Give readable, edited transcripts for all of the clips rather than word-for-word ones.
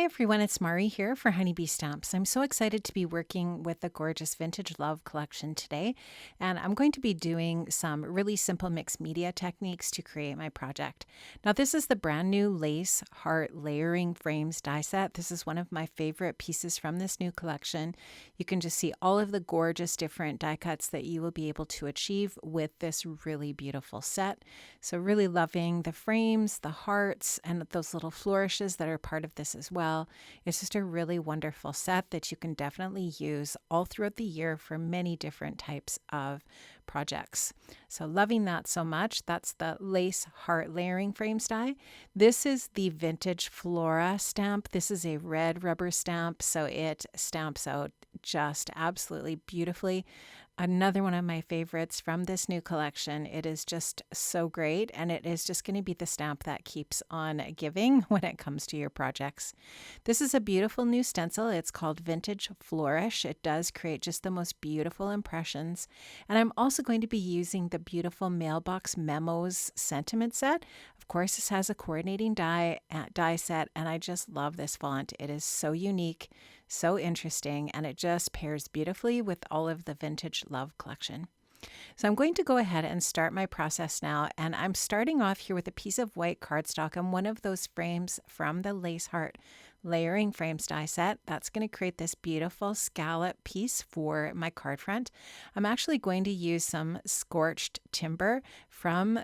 everyone, it's Mari here for Honeybee Stamps. I'm so excited to be working with the gorgeous Vintage Love collection today, and I'm going to be doing some really simple mixed media techniques to create my project. Now this is the brand new Lace Heart Layering Frames die set. This is one of my favorite pieces from this new collection. You can just see all of the gorgeous different die cuts that you will be able to achieve with this really beautiful set. So really loving the frames, the hearts, and those little flourishes that are part of this as well. It's just a really wonderful set that you can definitely use all throughout the year for many different types of projects. So loving that so much. That's the Lace Heart Layering Frames die. This is the Vintage Flora stamp. This is a red rubber stamp, so it stamps out just absolutely beautifully. Another one of my favorites from this new collection. It is just so great, and it is just going to be the stamp that keeps on giving when it comes to your projects. This is a beautiful new stencil. It's called Vintage Flourish. It does create just the most beautiful impressions. And I'm also going to be using the beautiful Mailbox Memos sentiment set. Of course, this has a coordinating die set, and I just love this font. It is so unique, so interesting, and it just pairs beautifully with all of the Vintage Love collection. So I'm going to go ahead and start my process now, and I'm starting off here with a piece of white cardstock and one of those frames from the Lace Heart Layering Frames die set. That's going to create this beautiful scallop piece for my card front. I'm actually going to use some scorched timber from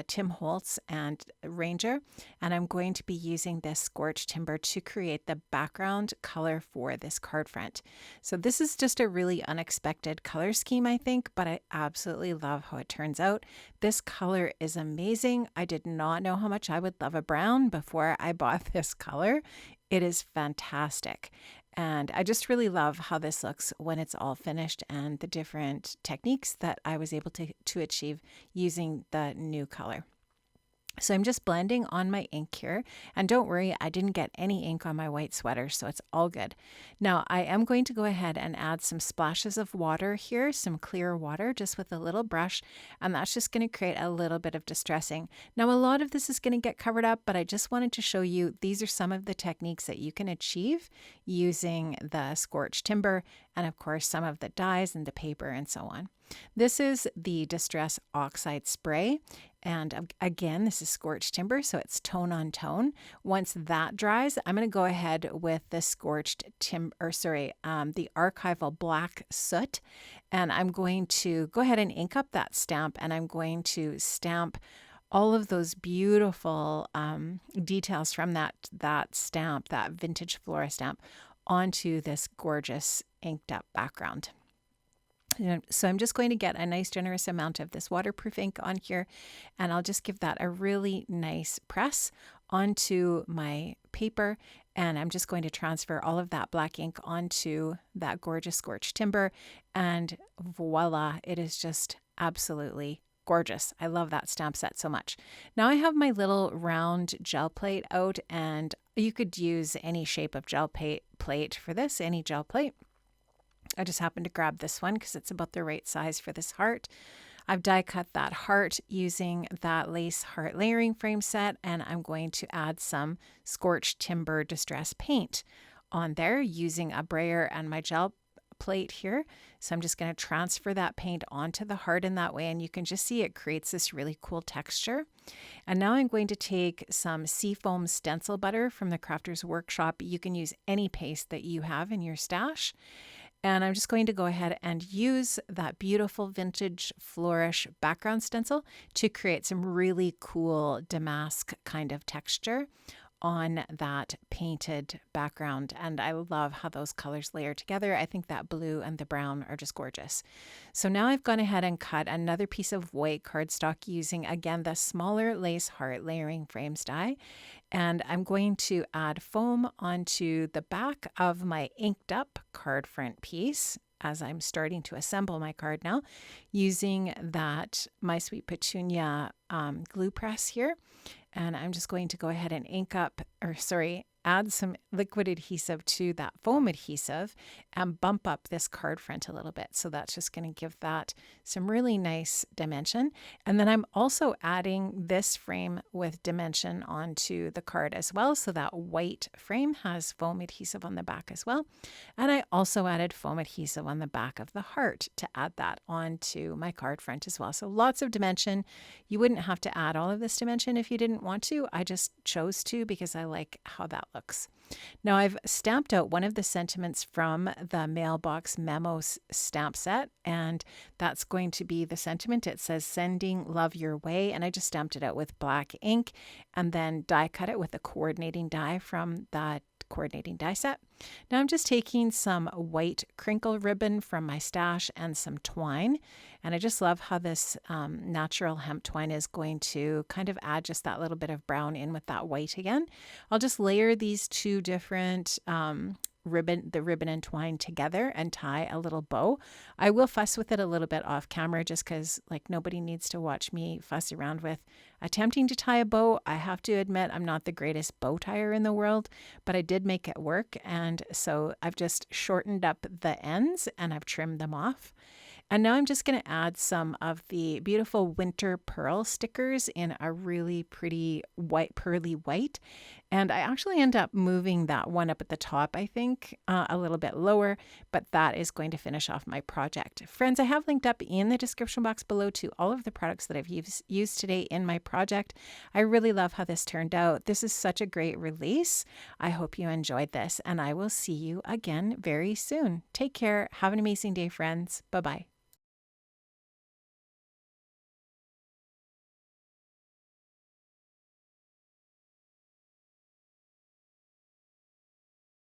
Tim Holtz and Ranger, and I'm going to be using this scorched timber to create the background color for this card front. So this is just a really unexpected color scheme, I think, but I absolutely love how it turns out. This color is amazing. I did not know how much I would love a brown before I bought this color. It is fantastic. And I just really love how this looks when it's all finished and the different techniques that I was able to achieve using the new color. So I'm just blending on my ink here, and don't worry, I didn't get any ink on my white sweater, so it's all good. Now I am going to go ahead and add some splashes of water here, some clear water, just with a little brush, and that's just going to create a little bit of distressing. Now a lot of this is going to get covered up, but I just wanted to show you these are some of the techniques that you can achieve using the scorched timber, and of course some of the dyes and the paper and so on. This is the Distress Oxide Spray, and again, this is scorched timber, so it's tone on tone. Once that dries, I'm going to go ahead with the scorched timber, the Archival Black Soot, and I'm going to go ahead and ink up that stamp, and I'm going to stamp all of those beautiful details from that stamp, that Vintage Flora stamp, onto this gorgeous inked up background. So I'm just going to get a nice generous amount of this waterproof ink on here, and I'll just give that a really nice press onto my paper, and I'm just going to transfer all of that black ink onto that gorgeous scorched timber, and voila, it is just absolutely gorgeous. I love that stamp set so much. Now I have my little round gel plate out, and you could use any shape of gel plate for this, any gel plate. I just happened to grab this one because it's about the right size for this heart. I've die cut that heart using that Lace Heart Layering Frame set, and I'm going to add some scorched timber distress paint on there using a brayer and my gel plate here. So I'm just going to transfer that paint onto the heart in that way, and you can just see it creates this really cool texture. And now I'm going to take some Seafoam Stencil Butter from the Crafter's Workshop. You can use any paste that you have in your stash. And I'm just going to go ahead and use that beautiful Vintage Flourish background stencil to create some really cool damask kind of texture on that painted background. And I love how those colors layer together. I think that blue and the brown are just gorgeous. So now I've gone ahead and cut another piece of white cardstock using, again, the smaller Lace Heart Layering Frames die. And I'm going to add foam onto the back of my inked up card front piece as I'm starting to assemble my card now using that My Sweet Petunia glue press here. And I'm just going to go ahead and add some liquid adhesive to that foam adhesive and bump up this card front a little bit. So that's just going to give that some really nice dimension. And then I'm also adding this frame with dimension onto the card as well. So that white frame has foam adhesive on the back as well. And I also added foam adhesive on the back of the heart to add that onto my card front as well. So lots of dimension. You wouldn't have to add all of this dimension if you didn't want to. I just chose to because I like how that looks. Now I've stamped out one of the sentiments from the mailbox memos stamp set, and that's going to be the sentiment. It says sending love your way, and I just stamped it out with black ink and then die cut it with a coordinating die from that coordinating die set. Now I'm just taking some white crinkle ribbon from my stash and some twine, and I just love how this natural hemp twine is going to kind of add just that little bit of brown in with that white again. I'll just layer these two different the ribbon and twine together and tie a little bow. I will fuss with it a little bit off camera just because like nobody needs to watch me fuss around with attempting to tie a bow. I have to admit I'm not the greatest bow tire in the world, but I did make it work, and so I've just shortened up the ends and I've trimmed them off. And now I'm just going to add some of the beautiful winter pearl stickers in a really pretty white, pearly white. And I actually end up moving that one up at the top, I think, a little bit lower, but that is going to finish off my project. Friends, I have linked up in the description box below to all of the products that I've used today in my project. I really love how this turned out. This is such a great release. I hope you enjoyed this, and I will see you again very soon. Take care. Have an amazing day, friends. Bye-bye.